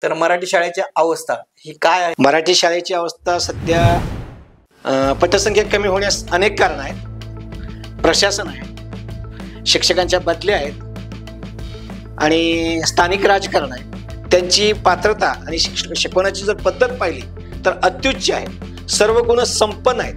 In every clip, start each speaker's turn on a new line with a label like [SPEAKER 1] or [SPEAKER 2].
[SPEAKER 1] तर मराठी शाळेची अवस्था ही काय आहे?
[SPEAKER 2] मराठी शाळेची अवस्था सध्या पटसंख्या कमी होण्यास अनेक कारण आहेत. प्रशासन आहे, शिक्षकांच्या बदल्या आहेत आणि स्थानिक राजकारण आहे. त्यांची पात्रता आणि शिकवण्याची जर पद्धत पाहिली तर अत्युच्च आहे, सर्व गुण संपन्न आहेत.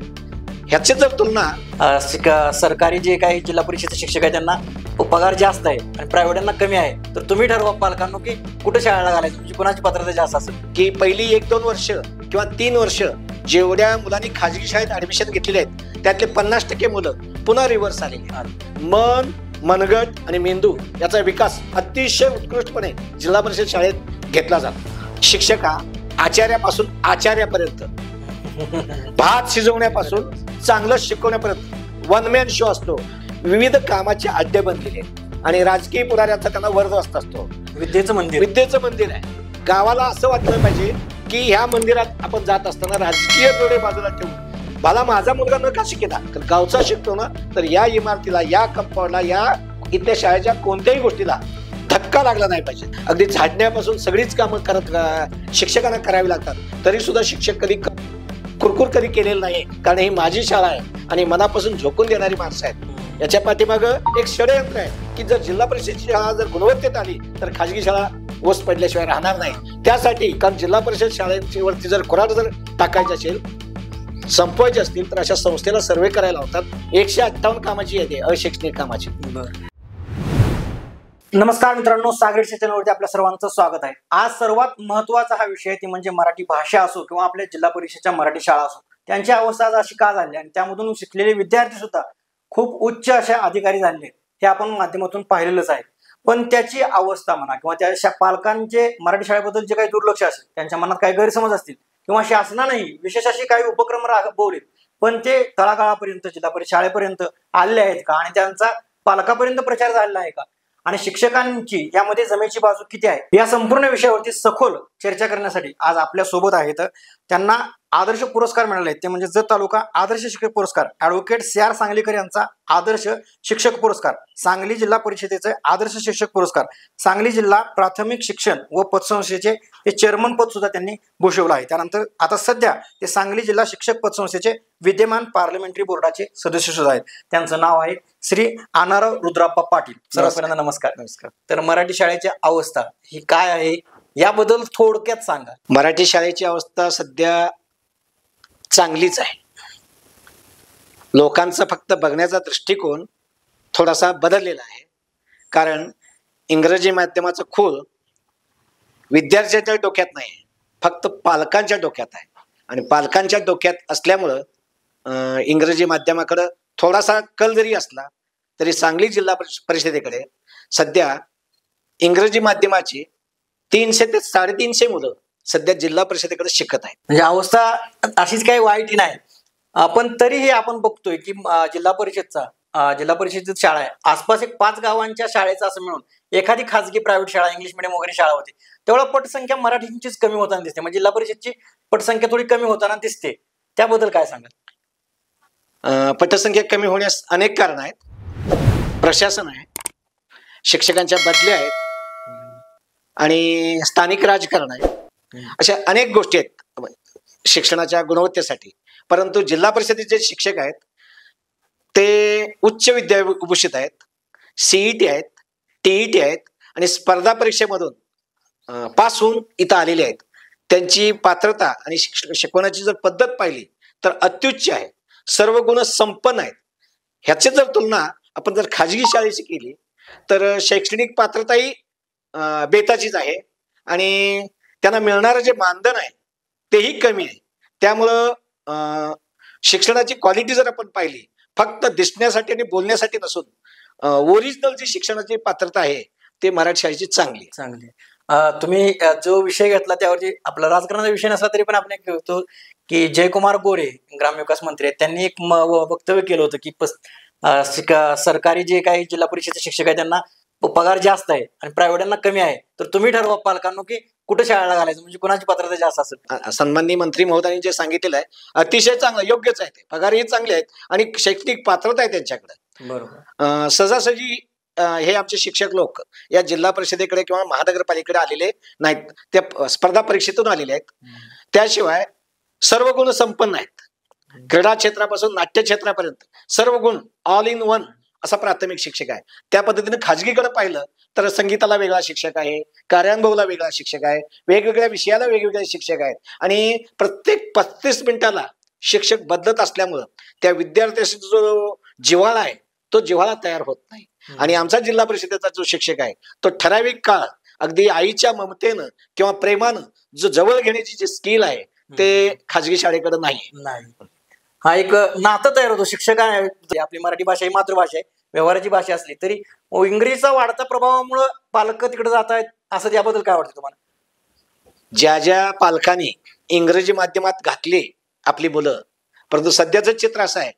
[SPEAKER 2] ह्याची जर तुलना
[SPEAKER 1] सरकारी जे काही जिल्हा परिषद शिक्षक आहेत त्यांना पगार जास्त आहे आणि प्रायव्हेटांना कमी आहे, तर तुम्ही ठरवा पालकांनो की कुठे शाळेला घालायचं, म्हणजे कोणाची पात्रता जास्त असेल.
[SPEAKER 2] की पहिली 1-2 वर्ष किंवा 3 वर्ष जेवढ्या मुलांनी खाजगी शाळेत ऍडमिशन घेतलेले आहेत त्यातले 50% मुलं पुन्हा रिव्हर्स आलेली आहेत. मन, मनगट आणि मेंदू याचा विकास अतिशय उत्कृष्टपणे जिल्हा परिषद शाळेत घेतला जातो. शिक्षका आचार्यापासून आचार्यापर्यंत, भात शिजवण्यापासून चांगलं शिकवण्यापर्यंत वन मॅन शो असतो. विविध कामाचे अड्डे बनलेले आणि राजकीय पुढाऱ्याचा त्यांना वर्दस्त असतो.
[SPEAKER 1] विद्येचं
[SPEAKER 2] मंदिर आहे. गावाला असं वाटलं पाहिजे की ह्या मंदिरात आपण जात असताना राजकीय डोळे बाजूला ठेवून मला माझा मुलगा न का शिकेना, तर गावचा शिकतो ना, तर या इमारतीला, या कंपाऊंडला, या इथल्या शाळेच्या कोणत्याही गोष्टीला धक्का लागला नाही पाहिजे. अगदी झाडण्यापासून सगळीच कामं शिक्षकांना करावी लागतात, तरी सुद्धा शिक्षक कधी कुरकुर कधी केलेलं नाही, कारण ही माझी शाळा आहे आणि मनापासून झोकून देणारी माणसं आहेत. याच्या पाठीमागं एक षडयंत्र आहे की जर जिल्हा परिषदची शाळा जर गुणवत्तेत आली तर खाजगी शाळा ओस पडल्याशिवाय राहणार नाही. त्यासाठी कारण जिल्हा परिषद शाळेची वरती जर कुऱ्हाड जर टाकायची असेल, संपवायचे असतील, तर अशा संस्थेला सर्वे करायला होतात. 158 कामाची यादी अशैक्षणिक कामाची.
[SPEAKER 1] नमस्कार मित्रांनो, सागर चॅनलवरती आपल्या सर्वांचं स्वागत आहे. आज सर्वात महत्वाचा हा विषय ती म्हणजे मराठी भाषा असो किंवा आपल्या जिल्हा परिषदच्या मराठी शाळा असो, त्यांची अवस्था आज अशी का झाली आणि त्यामधून शिकलेले विद्यार्थी सुद्धा खूप उच्च अशा अधिकारी झाले हे आपण माध्यमातून पाहिलेलंच आहे. पण त्याची अवस्था म्हणा किंवा त्या पालकांचे मराठी शाळेबद्दल जे काही दुर्लक्ष असेल, त्यांच्या मनात काही गैरसमज असतील किंवा शासनानेही विशेष अशी काही उपक्रम राबवलेत, पण ते तळागाळापर्यंत जिल्हा परिषद शाळेपर्यंत आले आहेत का आणि त्यांचा पालकापर्यंत प्रचार झालेला आहे का आणि शिक्षकांची यामध्ये जमेची बाजू किती आहे, या संपूर्ण विषयावरती सखोल चर्चा करण्यासाठी आज आपल्या सोबत आहेत. त्यांना आदर्श पुरस्कार मिळाले, ते म्हणजे जत तालुका आदर्श शिक्षक पुरस्कार, ऍडव्होकेट CR सांगलीकर यांचा आदर्श शिक्षक पुरस्कार, सांगली जिल्हा परिषदेचे आदर्श शिक्षक पुरस्कार, सांगली जिल्हा प्राथमिक शिक्षण व पतसंस्थेचे ते चेअरमन पद सुद्धा त्यांनी भूषवलं आहे. त्यानंतर आता सध्या ते सांगली जिल्हा शिक्षक पतसंस्थेचे विद्यमान पार्लमेंटरी बोर्डाचे सदस्य सुद्धा आहेत. त्यांचं नाव आहे श्री आनाराव रुद्राप्पा पाटील. सर्वांना नमस्कार. तर मराठी शाळेची अवस्था ही काय आहे याबद्दल थोडक्यात सांगा.
[SPEAKER 2] मराठी शाळेची अवस्था सध्या चांगलीच आहे. लोकांचा फक्त बघण्याचा दृष्टिकोन थोडासा बदललेला आहे, कारण इंग्रजी माध्यमाचं खूळ विद्यार्थ्यांच्या डोक्यात नाही, फक्त पालकांच्या डोक्यात आहे. आणि पालकांच्या डोक्यात असल्यामुळं इंग्रजी माध्यमाकडे थोडासा कल जरी असला तरी सांगली जिल्हा परिषदेकडे सध्या इंग्रजी माध्यमाची 300 ते 350 मुलं सध्या जिल्हा परिषदेकडे शिकत आहेत.
[SPEAKER 1] म्हणजे अवस्था अशीच काही वाईट नाही, पण तरीही आपण बघतोय की जिल्हा परिषदेची शाळा आहे, आसपास एक 5 गावांच्या शाळेचं असं मिळून एखादी खाजगी प्रायव्हेट शाळा, इंग्लिश मिडियम वगैरे शाळा होती, तेवढा पटसंख्या मराठींचीच कमी होताना दिसते. म्हणजे जिल्हा परिषदची पटसंख्या थोडी कमी होताना दिसते, त्याबद्दल काय सांगाल?
[SPEAKER 2] पटसंख्या कमी होण्यास अनेक कारण आहेत. प्रशासन आहे, शिक्षकांच्या बदल्या आहेत आणि स्थानिक राजकारण आहे. अशा अनेक गोष्टी आहेत शिक्षणाच्या गुणवत्तेसाठी. परंतु जिल्हा परिषदेचे शिक्षक आहेत ते उच्च विद्याभूषित आहेत, CET आहेत, TET आहेत आणि स्पर्धा परीक्षेमधून पास होऊन इथं आलेले आहेत. त्यांची पात्रता आणि शिकवण्याची जर पद्धत पाहिली तर अत्युच्च आहे, सर्व गुण संपन्न आहेत. ह्याची जर तुलना आपण जर खाजगी शाळेची केली तर शैक्षणिक पात्रताही बेताचीच आहे आणि त्यांना मिळणारं जे मानधन आहे तेही कमी आहे. त्यामुळं शिक्षणाची क्वालिटी जर आपण पाहिली फक्त दिसण्यासाठी आणि बोलण्यासाठी नसून ओरिजिनल जी शिक्षणाची पात्रता आहे ते मराठी शाळेची चांगली.
[SPEAKER 1] तुम्ही जो विषय घेतला त्यावरती आपला राजकारणाचा विषय नसला तरी पण आपण एक घेतो की जयकुमार गोरे ग्रामविकास मंत्री आहेत, त्यांनी एक वक्तव्य केलं होतं की सरकारी जे काही जिल्हा परिषदेचे शिक्षक आहेत त्यांना पगार जास्त आहे आणि प्रायव्हेटांना कमी आहे, तर तुम्ही ठरवा पालकांनो की कुठे शाळेला घालायचं, म्हणजे कोणाची पात्रता जास्त असेल.
[SPEAKER 2] सन्माननीय मंत्री महोदयांनी जे सांगितलेलं आहे अतिशय चांगलं, योग्यच आहे. ते पगारही चांगले आहेत आणि शैक्षणिक पात्रता आहे त्यांच्याकडे.
[SPEAKER 1] बरोबर.
[SPEAKER 2] सहजासहजी हे आमचे शिक्षक लोक या जिल्हा परिषदेकडे किंवा महानगरपालिकेकडे आलेले नाहीत, त्या स्पर्धा परीक्षेतून आलेले आहेत. त्याशिवाय सर्व गुण संपन्न आहेत. क्रीडा क्षेत्रापासून नाट्य क्षेत्रापर्यंत सर्व गुण ऑल इन वन असा प्राथमिक शिक्षक आहे. त्या पद्धतीने खाजगीकडे पाहिलं तर संगीताला वेगळा शिक्षक आहे, कार्यानुभवला वेगळा शिक्षक आहे, वेगवेगळ्या विषयाला वेगवेगळे शिक्षक आहेत आणि प्रत्येक 35 मिनिटाला शिक्षक बदलत असल्यामुळं त्या विद्यार्थ्याचा जो जिव्हाळा आहे तो जिव्हाळा तयार होत नाही. आणि आमचा जिल्हा परिषदेचा जो शिक्षक आहे तो ठराविक काळ अगदी आईच्या ममतेनं किंवा प्रेमानं जो जवळ घेण्याची जी स्किल आहे ते खाजगी शाळेकडे नाही.
[SPEAKER 1] हा एक नातं तयार होतो. शिक्षक आपली मराठी भाषा ही मातृभाषा आहे, व्यवहाराची भाषा असली तरी इंग्रजीचा वाढता प्रभावामुळे पालक तिकडे जात आहेत, असं त्याबद्दल काय वाटतं तुम्हाला?
[SPEAKER 2] ज्या ज्या पालकांनी इंग्रजी माध्यमात घातली आपली मुलं, परंतु सध्याचं चित्र असं आहे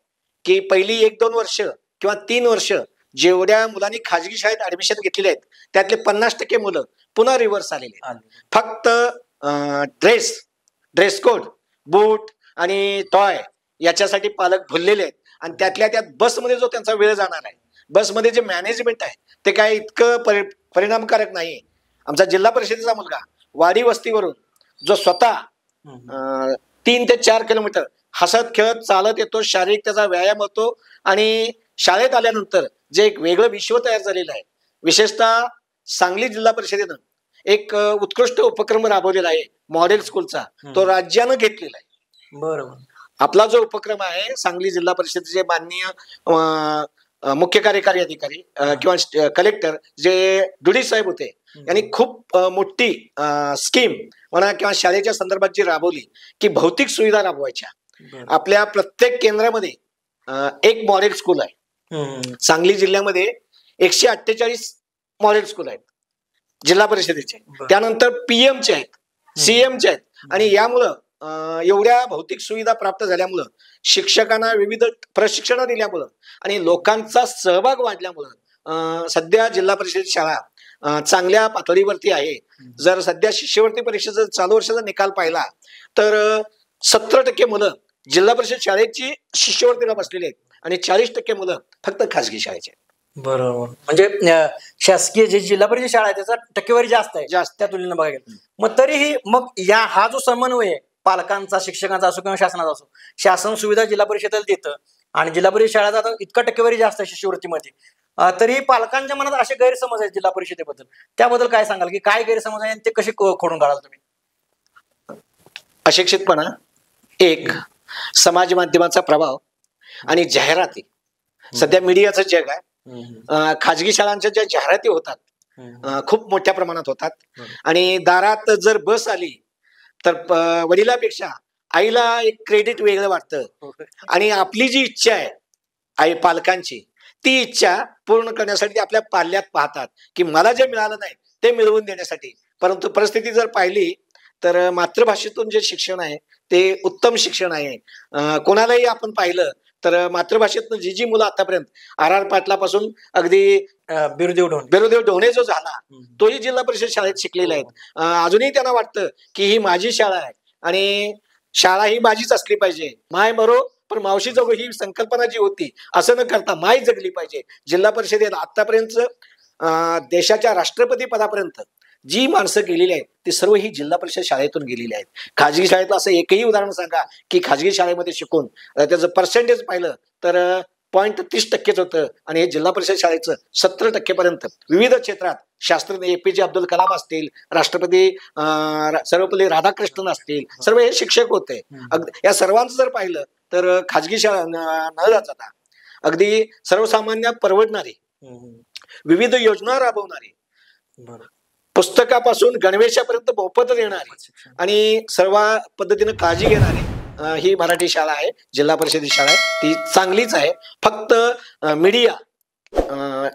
[SPEAKER 2] की पहिली 1-2 वर्ष किंवा 3 वर्ष जेवढ्या मुलांनी खाजगी शाळेत ऍडमिशन घेतलेले आहेत त्यातले 50% मुलं पुन्हा रिव्हर्स आलेले आहेत. फक्त ड्रेस कोड, बूट आणि टॉय याच्यासाठी पालक भुललेले आहेत. आणि त्यातल्या त्यात बसमध्ये जो त्यांचा वेळ जाणार आहे, बसमध्ये जे मॅनेजमेंट आहे ते काय इतकं परिणामकारक नाही. आमचा जिल्हा परिषदेचा मुलगा वाडी वस्तीवरून जो स्वतः 3 ते 4 किलोमीटर हसत खेळत चालत येतो, शारीरिक त्याचा व्यायाम होतो आणि शाळेत आल्यानंतर जे एक वेगळं विश्व तयार झालेलं आहे. विशेषतः सांगली जिल्हा परिषदेनं एक उत्कृष्ट उपक्रम राबवलेला आहे मॉडेल स्कूलचा, तो राज्यानं घेतलेला आहे.
[SPEAKER 1] बरोबर.
[SPEAKER 2] आपला जो उपक्रम आहे सांगली जिल्हा परिषदेचे माननीय मुख्य कार्यकारी अधिकारी किंवा कलेक्टर जे डुडी साहेब होते यांनी खूप मोठी स्कीम म्हणा किंवा शाळेच्या संदर्भात जी राबवली की भौतिक सुविधा राबवायच्या. आपल्या प्रत्येक केंद्रामध्ये एक मॉडेल स्कूल आहे. सांगली जिल्ह्यामध्ये 148 मॉडेल स्कूल आहेत जिल्हा परिषदेचे, त्यानंतर पीएमचे आहेत, सीएमचे आहेत. आणि यामुळं एवढ्या भौतिक सुविधा प्राप्त झाल्यामुळं, शिक्षकांना विविध प्रशिक्षण दिल्यामुळं आणि लोकांचा सहभाग वाढल्यामुळं सध्या जिल्हा परिषद शाळा चांगल्या पातळीवरती आहे. जर सध्या शिष्यवृत्ती परीक्षेचा चालू वर्षाचा निकाल पाहिला तर 17% मुलं जिल्हा परिषद शाळेची शिष्यवृत्तीला बसलेली आहेत आणि 40% मुलं फक्त खाजगी शाळेचे.
[SPEAKER 1] बरोबर. म्हणजे शासकीय जे जिल्हा परिषद शाळा आहे त्याचा टक्केवारी जास्त आहे त्या तुलनेने बघायला गेलं. मग तरीही मग हा जो समन्वय आहे पालकांचा, शिक्षकांचा असो किंवा शासनाचा असो, शासन सुविधा जिल्हा परिषदेला देतं आणि जिल्हा परिषद शाळेचा आता इतका टक्केवारी जास्त आहे शिष्यवृत्तीमध्ये, तरी पालकांच्या मनात असे गैरसमज आहेत जिल्हा परिषदेबद्दल. त्याबद्दल काय सांगाल की काय गैरसमज आहे ते कसे खोडून काढाल तुम्ही?
[SPEAKER 2] अशिक्षितपणा एक, समाज माध्यमाचा प्रभाव आणि जाहिराती. सध्या मीडियाचं जग आहे. खाजगी शाळांच्या ज्या जाहिराती होतात खूप मोठ्या प्रमाणात होतात आणि दारात जर बस आली तर वडिलापेक्षा आईला एक क्रेडिट वेगळं वाटतं आणि आपली जी इच्छा आहे आई पालकांची ती इच्छा पूर्ण करण्यासाठी आपल्या पाल्यात पाहतात की मला जे मिळालं नाही ते मिळवून देण्यासाठी. परंतु परिस्थिती जर पाहिली तर मातृभाषेतून जे शिक्षण आहे ते उत्तम शिक्षण आहे. कोणालाही आपण पाहिलं तर मातृभाषेतून जी मुलं आतापर्यंत RR पाटलापासून अगदी बिरुदेव ढोणे जो झाला तोही जिल्हा परिषद शाळेत शिकलेले आहेत. अजूनही त्यांना वाटतं की ही माझी शाळा आहे आणि शाळा ही माझीच असली पाहिजे. माय मरो पण मावशी जगो ही संकल्पना जी होती असं न करता माय जगली पाहिजे. जिल्हा परिषदेला आतापर्यंत देशाच्या राष्ट्रपती पदापर्यंत जी माणसं गेलेली आहेत ती सर्व ही जिल्हा परिषद शाळेतून गेलेली आहेत. खाजगी शाळेतलं असं एकही उदाहरण सांगा की खाजगी शाळेमध्ये शिकून त्याचं पर्सेंटेज पाहिलं तर 0.30% होतं आणि हे जिल्हा परिषद शाळेचं 70% पर्यंत विविध क्षेत्रात शास्त्रज्ञ APJ अब्दुल कलाम असतील, राष्ट्रपती सर्वपल्ली राधाकृष्णन असतील, सर्व हे शिक्षक होते. या सर्वांचं जर पाहिलं तर खाजगी शाळा न जाता अगदी सर्वसामान्य परवडणारी विविध योजना राबवणारी, पुस्तकापासून गणवेशापर्यंत मोफत देणारी आणि सर्व पद्धतीने काळजी घेणारी ही मराठी शाळा आहे, जिल्हा परिषद शाळा आहे. ती चांगलीच आहे. फक्त मीडिया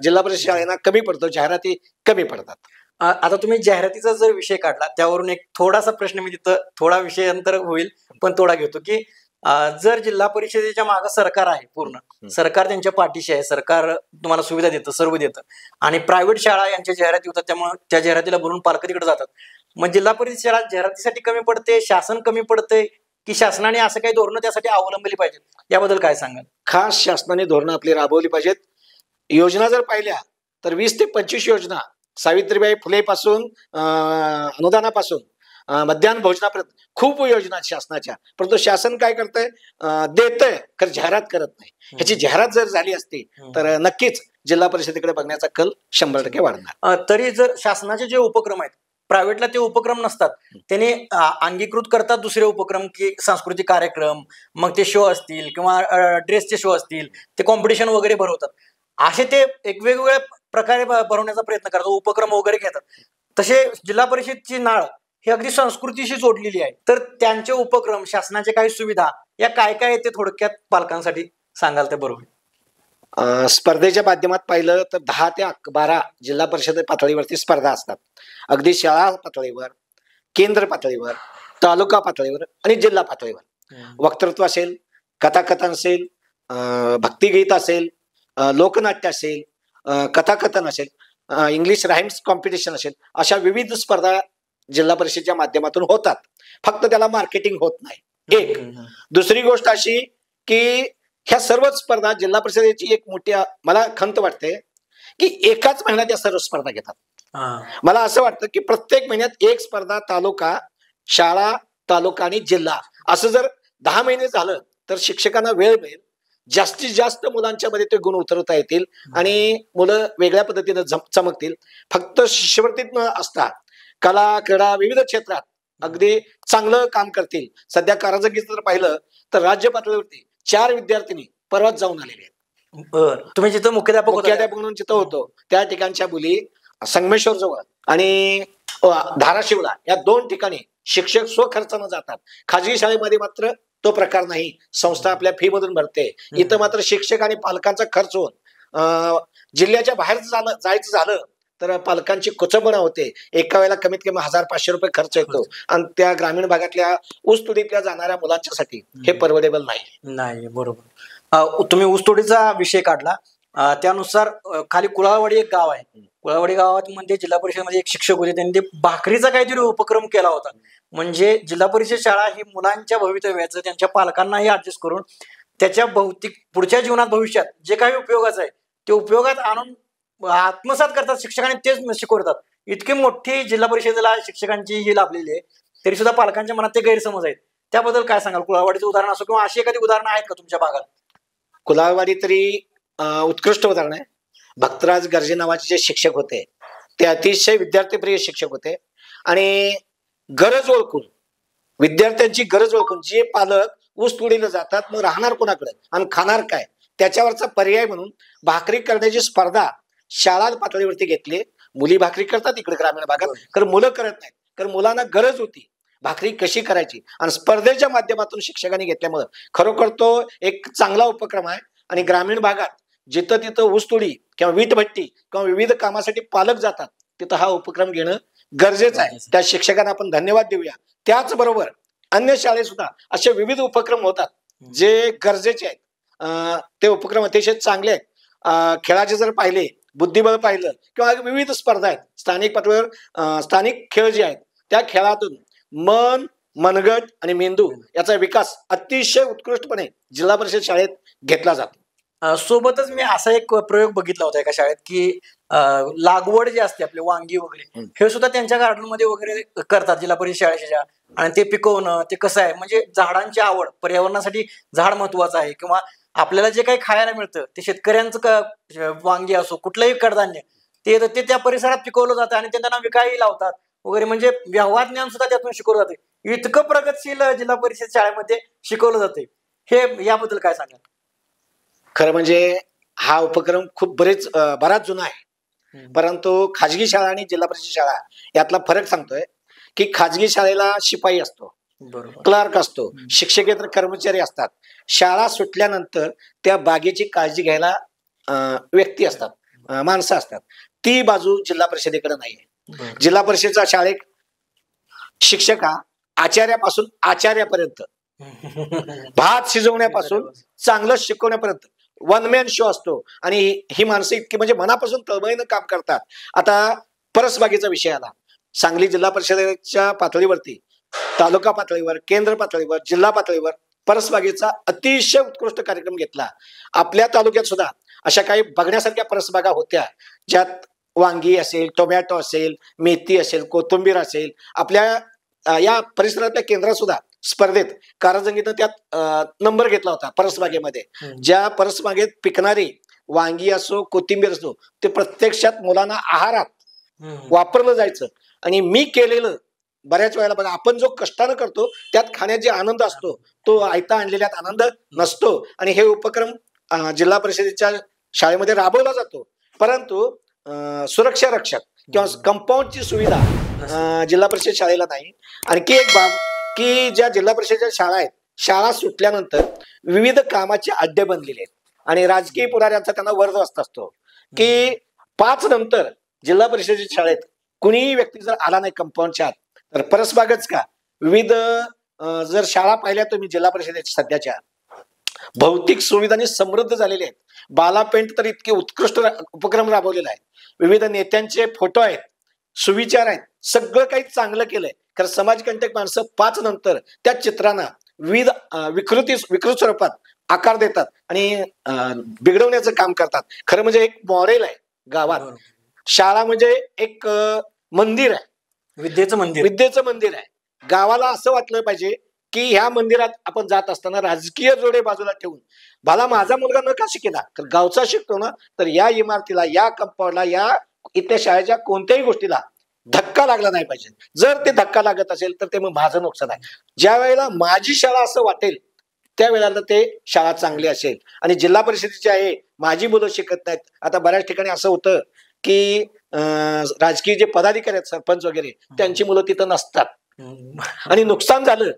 [SPEAKER 2] जिल्हा परिषद शाळेला कमी पडतो, जाहिराती कमी पडतात.
[SPEAKER 1] आता तुम्ही जाहिरातीचा जर विषय काढला त्यावरून एक थोडासा प्रश्न मी तिथं थोडा विषय अंतर होईल पण थोडा घेतो की जर जिल्हा परिषदेच्या मागे सरकार आहे, पूर्ण सरकार त्यांच्या पाठीशी आहे, सरकार तुम्हाला सुविधा देतं, सर्व देतं आणि प्रायव्हेट शाळा यांच्या जाहिराती होतात त्यामुळे त्या जाहिरातीला बोलून पालक तिकडे जातात. मग जिल्हा परिषद शाळा जाहिरातीसाठी कमी पडते, शासन कमी पडते की शासनाने असं काही धोरणं त्यासाठी अवलंबली पाहिजेत, याबद्दल काय सांगाल?
[SPEAKER 2] खास शासनाने धोरणं आपली राबवली पाहिजेत. योजना जर पाहिल्या तर 20 ते 25 योजना सावित्रीबाई फुले पासून अनुदानापासून मध्यान्ह भोजनापर्यंत खूप योजना आहेत शासनाच्या. परंतु शासन काय करतंय, देतंय तर जाहिरात करत नाही. ह्याची जाहिरात जर झाली असती तर नक्कीच जिल्हा परिषदेकडे बघण्याचा कल 100% वाढणार.
[SPEAKER 1] तरी जर शासनाचे जे उपक्रम आहेत, प्रायव्हेटला ते उपक्रम नसतात, त्याने अंगीकृत करतात दुसरे उपक्रम की सांस्कृतिक कार्यक्रम, मग ते शो असतील किंवा ड्रेसचे शो असतील, ते कॉम्पिटिशन वगैरे भरवतात. असे ते एक वेगवेगळ्या प्रकारे भरवण्याचा प्रयत्न करतात, उपक्रम वगैरे घेतात. तसे जिल्हा परिषदची नाळ ही अगदी संस्कृतीशी जोडलेली आहे. तर त्यांचे उपक्रम, शासनाचे काही सुविधा या काय काय आहेत ते थोडक्यात पालकांसाठी सांगाल ते बरोबर.
[SPEAKER 2] स्पर्धेच्या माध्यमात पाहिलं तर 10 ते 12 जिल्हा परिषद पातळीवरती स्पर्धा असतात. अगदी शाळा पातळीवर, केंद्र पातळीवर, तालुका पातळीवर आणि जिल्हा पातळीवर वक्तृत्व असेल, कथाकथन असेल, भक्तिगीत असेल, लोकनाट्य असेल, कथाकथन असेल, इंग्लिश राईम्स कॉम्पिटिशन असेल, अशा विविध स्पर्धा जिल्हा परिषदेच्या माध्यमातून होतात. फक्त त्याला मार्केटिंग होत नाही. एक दुसरी गोष्ट अशी की ह्या सर्व स्पर्धा जिल्हा परिषदेची एक मोठी मला खंत वाटते की एकाच महिन्यात या सर्व स्पर्धा घेतात. मला असं वाटतं की प्रत्येक महिन्यात एक स्पर्धा, तालुका, शाळा, तालुका आणि जिल्हा, असं जर 10 महिने झालं तर शिक्षकांना वेळ मिळेल, जास्तीत जास्त मुलांच्या मध्ये ते गुण उतरवता येतील आणि मुलं वेगळ्या पद्धतीने चमकतील. फक्त शिष्यवृत्तीत न असता कला, क्रीडा, विविध क्षेत्रात अगदी चांगलं काम करतील. सध्या कारंजगीचं जर पाहिलं तर राज्य पातळीवरती 4 विद्यार्थिनी परवाच जाऊन आलेले आहेत.
[SPEAKER 1] तुम्ही जिथं मुख्याध्यापक
[SPEAKER 2] म्हणून जिथं होतो त्या ठिकाणच्या मुली संगमेश्वर जवळ आणि धाराशिवला या 2 ठिकाणी शिक्षक स्वखर्चानं जातात. खाजगी शाळेमध्ये मात्र तो प्रकार नाही, संस्था आपल्या फी मधून भरते. इथं मात्र शिक्षक आणि पालकांचा खर्च होऊन जिल्ह्याच्या बाहेर जायचं झालं तर पालकांची कुचंबणा होते. एका वेळेला कमीत कमी 1500 रुपये खर्च येतो आणि त्या ग्रामीण भागातल्या ऊसतोडीतल्या जाणाऱ्या मुलांच्यासाठी हे परवडेबल नाही.
[SPEAKER 1] बरोबर. तुम्ही ऊसतोडीचा विषय काढला, त्यानुसार खाली कुळावाडी एक गाव आहे. कुळावाडी गावात मध्ये जिल्हा परिषदेमध्ये एक शिक्षक होते, त्यांनी ते भाकरीचा काहीतरी उपक्रम केला होता. म्हणजे जिल्हा परिषद शाळा ही मुलांच्या भवितव्याचं, त्यांच्या पालकांनाही ऍडजस्ट करून त्याच्या भौतिक पुढच्या जीवनात भविष्यात जे काही उपयोगाचं आहे ते उपयोगात आणून आत्मसात करतात शिक्षकांनी, तेच शिकवतात. इतकी मोठी जिल्हा परिषदेला शिक्षकांची ही लाभलेली आहे, तरी सुद्धा पालकांच्या मनात ते गैरसमज आहेत. त्याबद्दल काय सांगाल? कुळावाडीचं उदाहरण असो किंवा अशी एखादी उदाहरणं आहेत का तुमच्या भागात?
[SPEAKER 2] कुलावाडी तरी उत्कृष्ट उदाहरण आहे. भक्तराज गर्जे नावाचे जे शिक्षक होते ते अतिशय विद्यार्थीप्रिय शिक्षक होते आणि गरज ओळखून, विद्यार्थ्यांची गरज ओळखून जे पालक ऊस तोडीला जातात, मग राहणार कोणाकडे आणि खाणार काय, त्याच्यावरचा पर्याय म्हणून भाकरी करण्याची स्पर्धा शाळा पातळीवरती घेतली. मुली भाकरी करतात इकडे ग्रामीण भागात, कारण मुलं करत नाहीत, कारण मुलांना गरज होती भाकरी कशी करायची आणि स्पर्धेच्या माध्यमातून शिक्षकांनी घेतल्यामुळं खरोखर तो एक चांगला उपक्रम आहे. आणि ग्रामीण भागात जिथं तिथं ऊसतोडी किंवा वीटभट्टी किंवा विविध कामासाठी पालक जातात तिथं हा उपक्रम घेणं गरजेचं आहे. त्या शिक्षकांना आपण धन्यवाद देऊया. त्याचबरोबर अन्य शाळेत सुद्धा असे विविध उपक्रम होतात जे गरजेचे आहेत. ते उपक्रम अतिशय चांगले आहेत. खेळाचे जर पाहिले, बुद्धिबळ पाहिलं किंवा विविध स्पर्धा आहेत स्थानिक पातळीवर, स्थानिक खेळ जे आहेत त्या खेळातून मन, मनगट आणि मेंदू याचा विकास अतिशय उत्कृष्टपणे जिल्हा परिषद शाळेत घेतला जातो.
[SPEAKER 1] सोबतच मी असा एक प्रयोग बघितला होता एका शाळेत की लागवड जी असते आपली वांगी वगैरे हे सुद्धा त्यांच्या गार्डन मध्ये वगैरे करतात जिल्हा परिषद शाळेच्या. आणि ते पिकवणं, ते कसं आहे म्हणजे झाडांची आवड, पर्यावरणासाठी झाड महत्वाचं आहे किंवा आपल्याला जे काही खायला मिळतं ते शेतकऱ्यांचं वांगी असो कुठलंही कडधान्य ते त्या परिसरात पिकवलं जातं आणि ते त्यांना विकायला लावतात वगैरे. म्हणजे व्यवहार ज्ञान सुद्धा त्यातून शिकवलं जाते. इतकं प्रगतशील जिल्हा परिषद शाळेमध्ये शिकवलं जाते. हे याबद्दल काय सांगाल?
[SPEAKER 2] खरं म्हणजे हा उपक्रम खूप बराच जुना आहे, परंतु खाजगी शाळा आणि जिल्हा परिषद शाळा यातला फरक सांगतोय की खाजगी शाळेला शिपाई असतो, क्लार्क असतो, शिक्षकेतर कर्मचारी असतात. शाळा सुटल्यानंतर त्या बागेची काळजी घ्यायला व्यक्ती असतात, माणसं असतात. ती बाजू जिल्हा परिषदेकडे नाहीये. जिल्हा परिषदेचा शाळेत शिक्षक हा आचार्यापासून आचार्यापर्यंत, भात शिजवण्यापासून चांगलं शिकवण्यापर्यंत वन मॅन शो असतो आणि ही माणसं इतकी म्हणजे मनापासून तळमळीनं काम करतात. आता परसबागेचा विषय आला. सांगली जिल्हा परिषदेच्या पातळीवरती, तालुका पातळीवर, केंद्र पातळीवर, जिल्हा पातळीवर परसबागेचा अतिशय उत्कृष्ट कार्यक्रम घेतला. आपल्या तालुक्यात सुद्धा अशा काही बघण्यासारख्या परसबागा होत्या, ज्यात वांगी असेल, टोमॅटो असेल, मेथी असेल, कोथिंबीर असेल. आपल्या या परिसरातल्या केंद्रात सुद्धा स्पर्धेत कारंजंगीनं त्यात नंबर घेतला होता परसबागेमध्ये. ज्या परसबागेत पिकणारी वांगी असो, कोथिंबीर असो, ते प्रत्यक्षात मुलांना आहारात वापरलं जायचं. आणि मी केलेलं बऱ्याच वेळेला बघा, आपण जो कष्टानं करतो त्यात खाण्याचा आनंद असतो, तो आयता आणलेल्यात आनंद नसतो. आणि हे उपक्रम जिल्हा परिषदेच्या शाळेमध्ये राबवला जातो. परंतु सुरक्षा रक्षक किंवा कंपाऊंडची सुविधा जिल्हा परिषद शाळेला नाही. आणखी एक बाब की ज्या जिल्हा परिषदेच्या शाळा आहेत, शाळा सुटल्यानंतर विविध कामाचे अड्डे बनलेले आहेत आणि राजकीय पुढाऱ्यांचा त्यांना वर्दवस्त असतो की 5 नंतर जिल्हा परिषदेच्या शाळेत कुणीही व्यक्ती जर आला नाही कंपाऊंडच्या आत, तर परसबागच का विविध जर शाळा पाहिल्या तुम्ही जिल्हा परिषदेच्या सध्याच्या, भौतिक सुविधांनी समृद्ध झालेले आहेत. बाला पेंट तर इतके उत्कृष्ट उपक्रम राबवलेला आहे. विविध नेत्यांचे फोटो आहेत, सुविचार आहेत, सगळं काही चांगलं केलंय. कारण समाजकंटक माणसं 5 नंतर त्या चित्रांना विविध विकृत स्वरूपात आकार देतात आणि बिघडवण्याचं काम करतात. खरं म्हणजे एक मॉडेल आहे गावात. शाळा म्हणजे एक मंदिर आहे, विद्येचं मंदिर आहे. गावाला असं वाटलं पाहिजे की ह्या मंदिरात आपण जात असताना राजकीय जोडे बाजूला ठेवून, भला माझा मुलगा न का शिकेना, तर गावचा शिकतो ना, तर या इमारतीला, या कंपाऊंडला, या इथल्या शाळेच्या कोणत्याही गोष्टीला धक्का लागला नाही पाहिजे. जर ते धक्का लागत असेल तर ते मग माझं नुकसान आहे. ज्या वेळेला माझी शाळा असं वाटेल त्यावेळेला ते शाळा चांगली असेल. आणि जिल्हा परिषदेची आहे, माझी मुलं शिकत नाहीत. आता बऱ्याच ठिकाणी असं होतं की राजकीय जे पदाधिकारी आहेत, सरपंच वगैरे, त्यांची मुलं तिथं नसतात आणि नुकसान झालं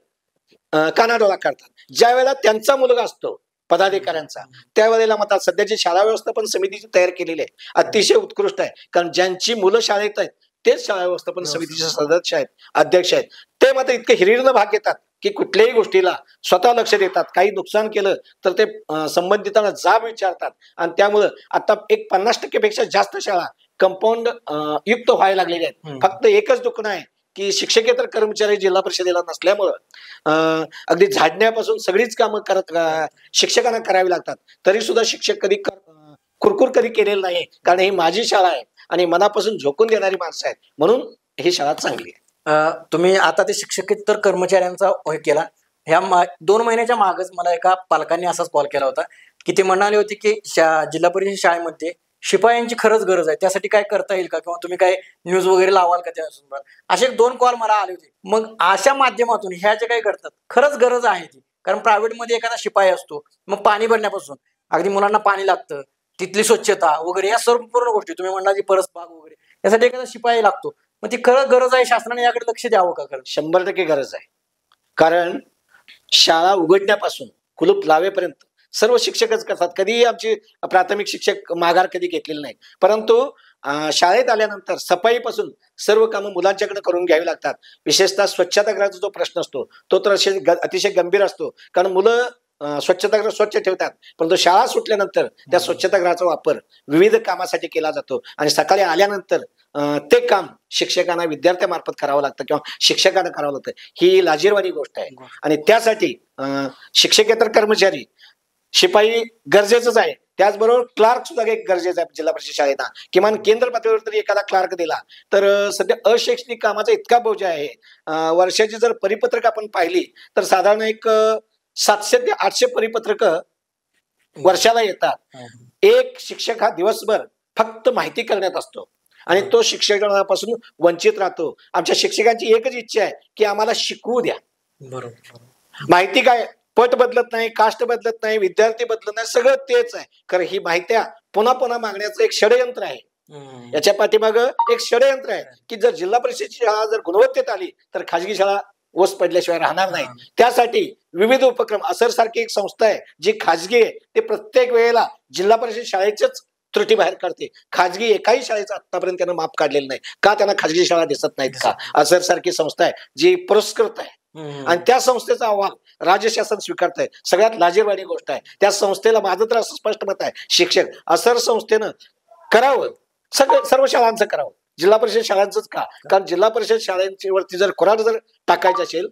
[SPEAKER 2] कानाडोळा करतात. ज्या वेळेला त्यांचा मुलगा असतो पदाधिकाऱ्यांचा, त्यावेळेला मग सध्याची शाळा व्यवस्थापन समितीची तयार केलेली आहे, अतिशय उत्कृष्ट आहे. कारण ज्यांची मुलं शाळेत आहेत तेच शाळा व्यवस्थापन समितीचे सदस्य आहेत, अध्यक्ष आहेत. ते मात्र इतके हिरिरीनं भाग घेतात की कुठल्याही गोष्टीला स्वतः लक्ष देतात. काही नुकसान केलं तर ते संबंधितांना जाब विचारतात. आणि त्यामुळं आता एक 50% पेक्षा जास्त शाळा कंपाऊंड युक्त व्हायला लागलेल्या आहेत. फक्त एकच दुखणं आहे की शिक्षकेतर कर्मचारी जिल्हा परिषदेला नसल्यामुळं अगदी झाडण्यापासून सगळीच कामं शिक्षकांना करावी लागतात. तरी सुद्धा शिक्षक कधी कुरकुर कधी केलेलं नाही, कारण ही माझी शाळा आहे आणि मनापासून झोकून देणारी माणसं आहेत, म्हणून ही शाळा चांगली आहे.
[SPEAKER 1] तुम्ही आता ते शिक्षकेतर कर्मचाऱ्यांचा केला, ह्या 2 महिन्याच्या मागच मला एका पालकांनी असाच कॉल केला होता की ते म्हणाले होते की जिल्हा परिषद शाळेमध्ये शिपायांची खरंच गरज आहे, त्यासाठी काय करता येईल का, किंवा तुम्ही काय न्यूज वगैरे लावाल का त्यासोबत. असे 2 कॉल मला आले होते. मग अशा माध्यमातून ह्या जे काही करतात, खरंच गरज आहे ती. कारण प्रायव्हेटमध्ये एखादा शिपाई असतो, मग पाणी भरण्यापासून अगदी मुलांना पाणी लागतं, तिथली स्वच्छता वगैरे, या सर्व पूर्ण गोष्टी तुम्ही म्हणला की परसबाग वगैरे, यासाठी एखादा शिपाई लागतो. मग ती खरं गरज आहे, शासनाने याकडे लक्ष द्यावं का? खरं
[SPEAKER 2] 100% गरज आहे. कारण शाळा उघडण्यापासून कुलूप लावेपर्यंत सर्व शिक्षकच करतात. कधीही आमची प्राथमिक शिक्षक माघार कधी घेतलेली नाही. परंतु शाळेत आल्यानंतर सफाईपासून सर्व कामं मुलांच्याकडे करून घ्यावी लागतात. विशेषतः स्वच्छतागृहाचा जो प्रश्न असतो तो तर अतिशय गंभीर असतो. कारण मुलं स्वच्छतागृह स्वच्छ ठेवतात, परंतु शाळा सुटल्यानंतर त्या स्वच्छतागृहाचा वापर विविध कामासाठी केला जातो. आणि सकाळी आल्यानंतर ते काम शिक्षकांना विद्यार्थ्यामार्फत करावं लागतं किंवा शिक्षकांना करावं लागतं. ही लाजिरवाणी गोष्ट आहे. आणि त्यासाठी शिक्षकेतर कर्मचारी, शिपाई गरजेचंच आहे. त्याचबरोबर क्लार्क सुद्धा एक गरजेचं आहे जिल्हा परिषद शाळेला. किमान केंद्र पातळीवर तरी एखादा क्लार्क दिला तर सध्या अशैक्षणिक कामाचा इतका बोजा आहे. वर्षाची जर परिपत्रक आपण पाहिली तर साधारण एक 700 ते 800 परिपत्रक वर्षाला येतात. एक शिक्षक हा दिवसभर फक्त माहिती करण्यात असतो आणि तो शिक्षणापासून वंचित राहतो. आमच्या शिक्षकांची एकच इच्छा आहे की आम्हाला शिकवू द्या.
[SPEAKER 1] बरोबर.
[SPEAKER 2] माहिती काय, पट बदलत नाही, कास्ट बदलत नाही, विद्यार्थी बदलत नाही, सगळं तेच आहे. कारण ही माहिती पुन्हा पुन्हा मागण्याचं एक षडयंत्र आहे. याच्या पाठीमागं एक षडयंत्र आहे की जर जिल्हा परिषदेची शाळा जर गुणवत्तेत आली तर खाजगी शाळा ओस पडल्याशिवाय राहणार नाही. त्यासाठी विविध उपक्रम, असर सारखी एक संस्था आहे जी खाजगी आहे, ते प्रत्येक वेळेला जिल्हा परिषद शाळेच्याच त्रुटी बाहेर काढते. खाजगी एकाही शाळेचं आतापर्यंत त्यांना माप काढलेलं नाही. का त्यांना खाजगी शाळा दिसत नाहीत का? असर सारखी संस्था आहे जी पुरस्कृत आहे आणि त्या संस्थेचा अहवाल राज्य शासन स्वीकारत आहे. सगळ्यात लाजिरवाणी गोष्ट आहे. त्या संस्थेला माझं तर असं स्पष्ट मत आहे, शिक्षक असर संस्थेनं करावं, सर्व शाळांचं करावं, जिल्हा परिषद शाळांचंच का? कारण जिल्हा परिषद शाळांची वरती जर कुऱ्हाड जर टाकायची असेल,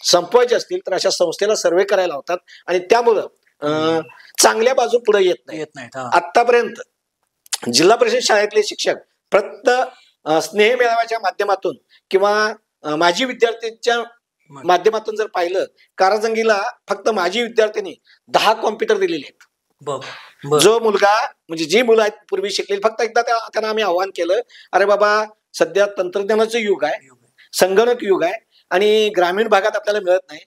[SPEAKER 2] संपवायचे असतील तर अशा संस्थेला सर्वे करायला लावतात आणि त्यामुळं चांगल्या बाजू पुढे येत नाही. आतापर्यंत जिल्हा परिषद शाळेतले शिक्षक स्नेह मेळाव्याच्या माध्यमातून किंवा माजी विद्यार्थ्यांच्या माध्यमातून जर पाहिलं, कारंजंगीला फक्त माजी विद्यार्थ्यांनी 10 कॉम्प्युटर दिलेले आहेत. जो मुलगा म्हणजे जी मुलं आहेत पूर्वी शिकलेली, फक्त एकदा त्यांना आम्ही आव्हान केलं, अरे बाबा सध्या तंत्रज्ञानाचं युग आहे, संगणक युग आहे आणि ग्रामीण भागात आपल्याला मिळत नाही.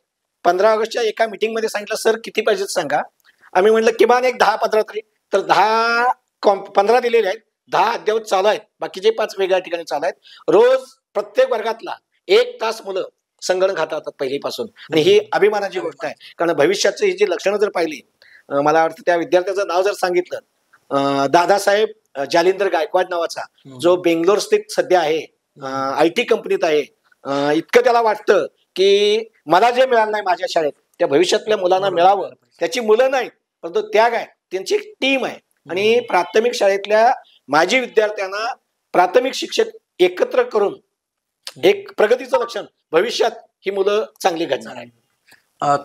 [SPEAKER 2] 15 ऑगस्टच्या एका मीटिंग मध्ये सांगितलं, सर किती पाहिजेत सांगा. आम्ही म्हटलं किमान एक 10-15 तरी. तर 15 दिलेले आहेत, 10 अद्यावत चालू आहेत, बाकीचे 5 वेगळ्या ठिकाणी चालू आहेत. रोज प्रत्येक वर्गातला 1 तास मुलं संगणक हाताळतात पहिलीपासून, आणि ही अभिमानाची गोष्ट आहे. कारण भविष्याची ही जी लक्षणं जर पाहिली, मला वाटतं त्या विद्यार्थ्याचं नाव जर सांगितलं, दादासाहेब जालिंदर गायकवाड नावाचा, जो बेंगलोर स्थित सध्या आहे, IT कंपनीत आहे. इतकं त्याला वाटतं की मला जे मिळालं नाही माझ्या शाळेत त्या भविष्यातल्या मुलांना मिळावं. त्याची मुलं नाहीत, परंतु त्याग आहे, त्यांची एक टीम आहे. आणि प्राथमिक शाळेतल्या माजी विद्यार्थ्यांना प्राथमिक शिक्षक एकत्र करून एक प्रगतीचं लक्षण, भविष्यात ही मुलं चांगली घडणार आहे.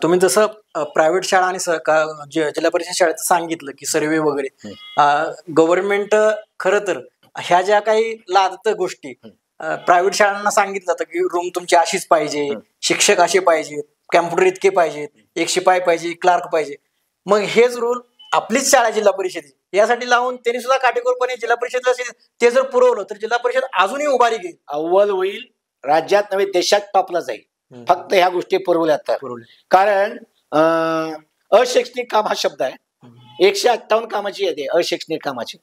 [SPEAKER 1] तुम्ही जसं प्रायव्हेट शाळा आणि जिल्हा परिषद शाळेचं सांगितलं की सर्वे वगैरे, गव्हर्नमेंट खरं तर ह्या ज्या काही लादत गोष्टी प्रायव्हेट शाळांना सांगितलं जातं की रूम तुमची अशीच पाहिजे, शिक्षक असे पाहिजेत, कॅम्प्युटर इतके पाहिजेत, एक शिपाई पाहिजे, क्लार्क पाहिजे. मग हेच रूल आपलीच शाळा जिल्हा परिषदेची यासाठी लावून त्यांनी सुद्धा काटेकोरपणे जिल्हा परिषदला ते जर पुरवलं तर जिल्हा परिषद अजूनही उभारी घेईल,
[SPEAKER 2] अव्वल होईल, राज्यात नव्हे देशात टॉपला जाईल, फक्त ह्या गोष्टी पुरवल्या तर. कारण अशैक्षणिक काम हा शब्द आहे, 158 कामाची यादी आहे अशैक्षणिक कामाची.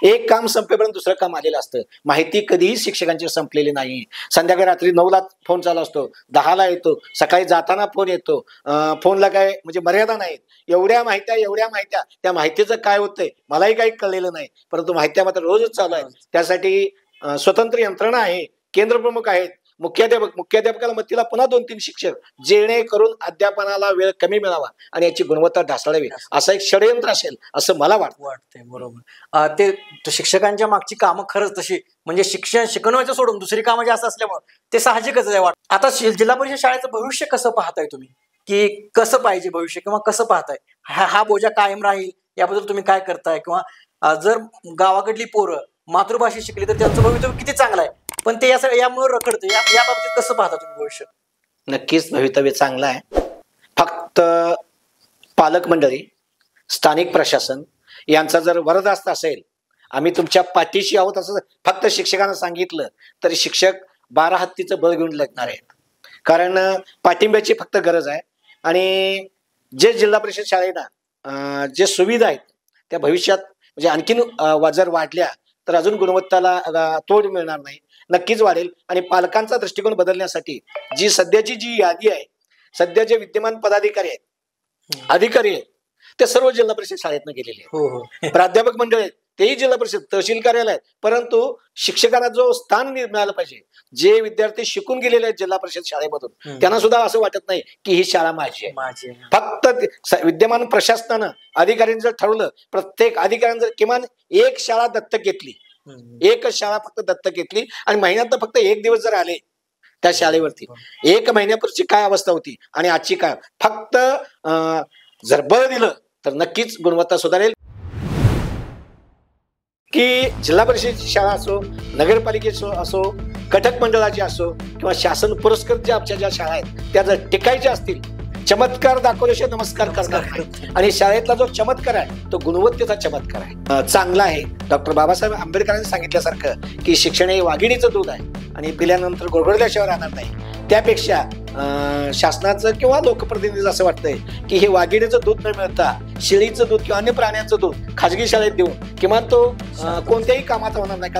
[SPEAKER 2] एक काम संपेपर्यंत दुसरं काम आलेलं असतं. माहिती कधीही शिक्षकांची संपलेली नाही. संध्याकाळी रात्री 9ला फोन चालू असतो, 10ला येतो, सकाळी जाताना फोन येतो. फोनला काय म्हणजे मर्यादा नाहीत. एवढ्या माहित्या त्या माहितीचं काय होतंय मलाही काही कळलेलं नाही, परंतु माहित्या मात्र रोजच चालू आहेत. त्यासाठी स्वतंत्र यंत्रणा आहे, केंद्र प्रमुख आहेत, मुख्याध्यापकाला मदतीला पुन्हा 2-3 शिक्षक, जेणेकरून अध्यापनाला वेळ कमी मिळावा आणि याची गुणवत्ता ढासळावी, असं एक षडयंत्र असेल असं मला वाटतंय.
[SPEAKER 1] बरोबर. ते शिक्षकांच्या मागची कामं खरंच तशी म्हणजे शिकवण्याचं सोडून दुसरी कामं जास्त असल्यामुळे ते साहजिकच आहे. आता जिल्हा परिषद शाळेचं भविष्य कसं पाहताय तुम्ही, की कसं पाहिजे भविष्य किंवा कसं पाहताय, हा बोजा कायम राहील याबद्दल तुम्ही काय करताय, किंवा जर गावाकडली पोरं मातृभाषा शिकली तर त्यांचं भवितव्य किती चांगलं आहे, पण ते यामुळे रखडतं, या बाबतीत कसं पाहता तुम्ही भविष्य?
[SPEAKER 2] नक्कीच भवितव्य चांगलं आहे. फक्त पालक मंडळी, स्थानिक प्रशासन यांचा जर वरदास्त असेल, आम्ही तुमच्या पाठीशी आहोत असं फक्त शिक्षकांना सांगितलं तरी शिक्षक 12 हत्तीचं बळ घेऊन लागणार आहेत. कारण पाठिंब्याची फक्त गरज आहे. आणि जे जिल्हा परिषद शाळेला जे सुविधा आहेत त्या भविष्यात म्हणजे आणखीन जर वाढल्या तर अजून गुणवत्ताला तोड मिळणार नाही, नक्कीच वाढेल. आणि पालकांचा दृष्टिकोन बदलण्यासाठी सध्याची जी यादी आहे, सध्या जे विद्यमान पदाधिकारी आहेत, अधिकारी आहेत, ते सर्व जिल्हा परिषद शाळेतनं गेलेले आहेत. प्राध्यापक मंडळ आहेत तेही जिल्हा परिषद तहसील कार्यालय आहेत. परंतु शिक्षकांना जो स्थान मिळालं पाहिजे, जे विद्यार्थी शिकून गेलेले आहेत जिल्हा परिषद शाळेमधून, त्यांना सुद्धा असं वाटत नाही की ही शाळा माझी आहे. फक्त विद्यमान प्रशासनानं अधिकाऱ्यांनी जर ठरवलं, प्रत्येक अधिकाऱ्यानं जर किमान एक शाळा दत्तक घेतली, एकच शाळा फक्त दत्तक घेतली आणि महिन्यात फक्त 1 दिवस जर आले त्या शाळेवरती, 1 महिन्यापूर्वीची काय अवस्था होती आणि आजची काय, फक्त जर बळ दिलं तर नक्कीच गुणवत्ता सुधारेल. की जिल्हा परिषदेची शाळा असो, नगरपालिकेची असो, कटक मंडळाची असो किंवा शासन पुरस्कृत ज्या आमच्या ज्या शाळा आहेत त्या जर टिकायच्या असतील, चमत्कार दाखवल्याशिवाय नमस्कार करणार नाही. आणि शाळेतला जो चमत्कार आहे तो गुणवत्तेचा चमत्कार आहे, चांगला आहे. डॉक्टर बाबासाहेब आंबेडकरांनी सांगितल्यासारखं की शिक्षण हे वाघिणीचं दूध आहे आणि पिल्यानंतर गोडगोडल्याशिवाय राहणार नाही. त्यापेक्षा शासनाचं किंवा लोकप्रतिनिधीचं असं वाटतंय की हे वाघिणीचं दूध न मिळता शेळीचं दूध किंवा अन्य प्राण्यांचं दूध खाजगी शाळेत देऊन किमान तो कोणत्याही कामाचा होणार नाही.